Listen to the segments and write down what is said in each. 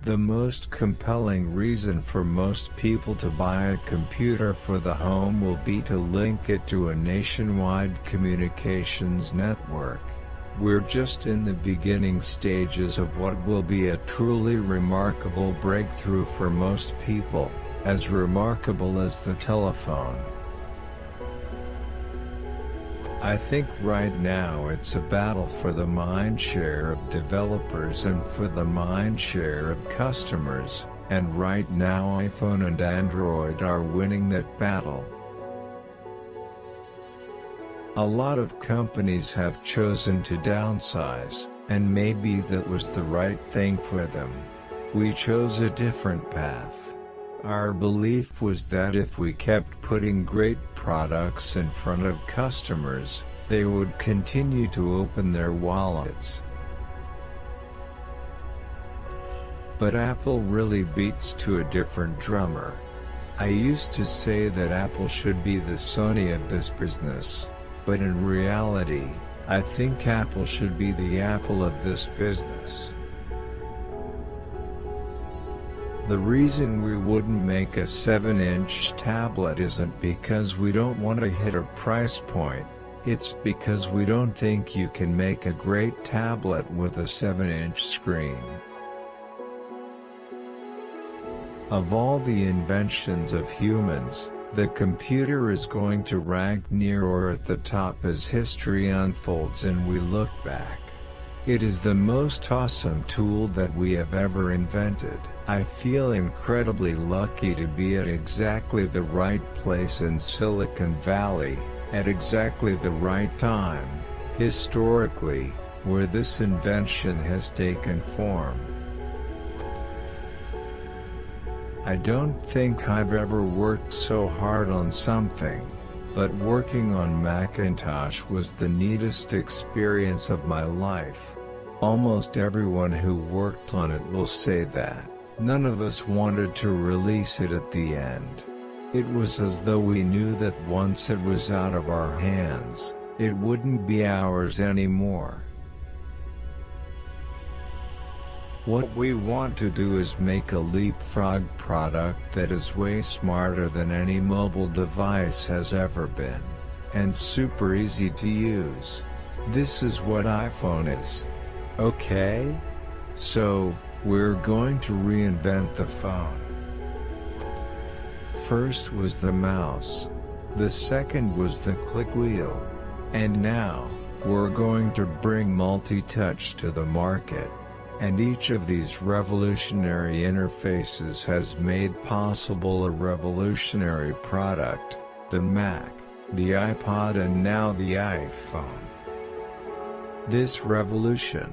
The most compelling reason for most people to buy a computer for the home will be to link it to a nationwide communications network. We're just in the beginning stages of what will be a truly remarkable breakthrough for most people, as remarkable as the telephone. I think right now it's a battle for the mindshare of developers and for the mindshare of customers, and right now iPhone and Android are winning that battle. A lot of companies have chosen to downsize, and maybe that was the right thing for them. We chose a different path. Our belief was that if we kept putting great products in front of customers, they would continue to open their wallets. But Apple really beats to a different drummer. I used to say that Apple should be the Sony of this business, but in reality, I think Apple should be the Apple of this business. The reason we wouldn't make a 7-inch tablet isn't because we don't want to hit a price point, it's because we don't think you can make a great tablet with a 7-inch screen. Of all the inventions of humans, the computer is going to rank near or at the top as history unfolds and we look back. It is the most awesome tool that we have ever invented. I feel incredibly lucky to be at exactly the right place in Silicon Valley, at exactly the right time, historically, where this invention has taken form. I don't think I've ever worked so hard on something, but working on Macintosh was the neatest experience of my life. Almost everyone who worked on it will say that. None of us wanted to release it at the end. It was as though we knew that once it was out of our hands, it wouldn't be ours anymore. What we want to do is make a leapfrog product that is way smarter than any mobile device has ever been, and super easy to use. This is what iPhone is. Okay? So, we're going to reinvent the phone. First was the mouse. The second was the click wheel. And now, we're going to bring multi-touch to the market. And each of these revolutionary interfaces has made possible a revolutionary product, the Mac, the iPod and now the iPhone. This revolution,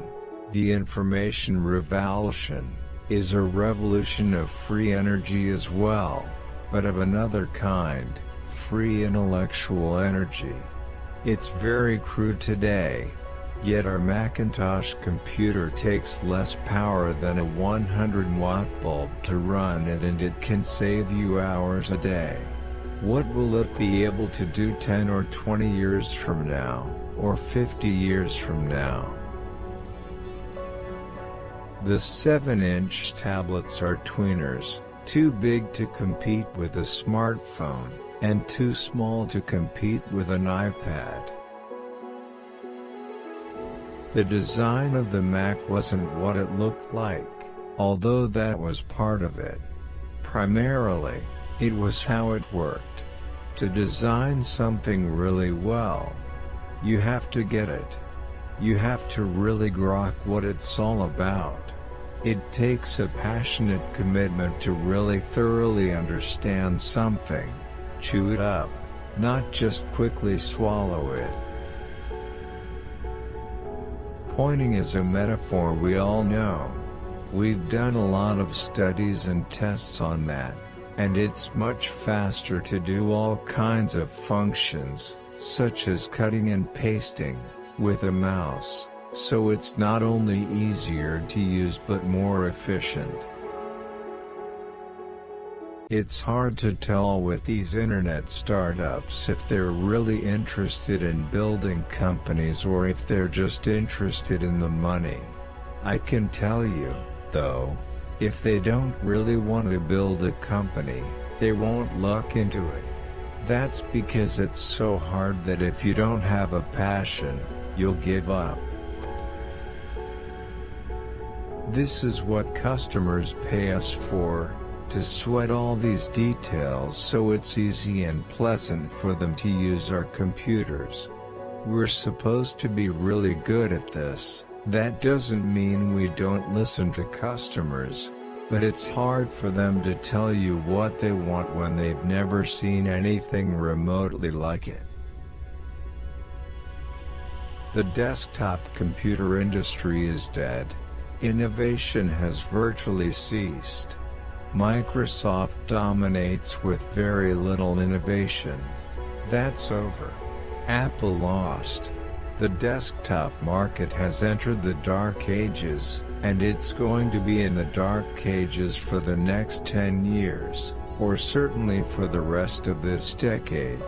the information revolution, is a revolution of free energy as well, but of another kind, free intellectual energy. It's very crude today, yet our Macintosh computer takes less power than a 100-watt bulb to run it, and it can save you hours a day. What will it be able to do 10 or 20 years from now, or 50 years from now? The 7-inch tablets are tweeners, too big to compete with a smartphone, and too small to compete with an iPad. The design of the Mac wasn't what it looked like, although that was part of it. Primarily, it was how it worked. To design something really well, you have to get it. You have to really grok what it's all about. It takes a passionate commitment to really thoroughly understand something, chew it up, not just quickly swallow it. Pointing is a metaphor we all know. We've done a lot of studies and tests on that, and it's much faster to do all kinds of functions, such as cutting and pasting, with a mouse. So it's not only easier to use but more efficient. It's hard to tell with these internet startups if they're really interested in building companies or if they're just interested in the money. I can tell you, though, If they don't really want to build a company, they won't look into it. That's because it's so hard that if you don't have a passion, you'll give up. This is what customers pay us for, to sweat all these details so it's easy and pleasant for them to use our computers. We're supposed to be really good at this. That doesn't mean we don't listen to customers, but it's hard for them to tell you what they want when they've never seen anything remotely like it. The desktop computer industry is dead. Innovation has virtually ceased. Microsoft dominates with very little innovation. That's over. Apple lost. The desktop market has entered the dark ages, and it's going to be in the dark ages for the next 10 years, or certainly for the rest of this decade.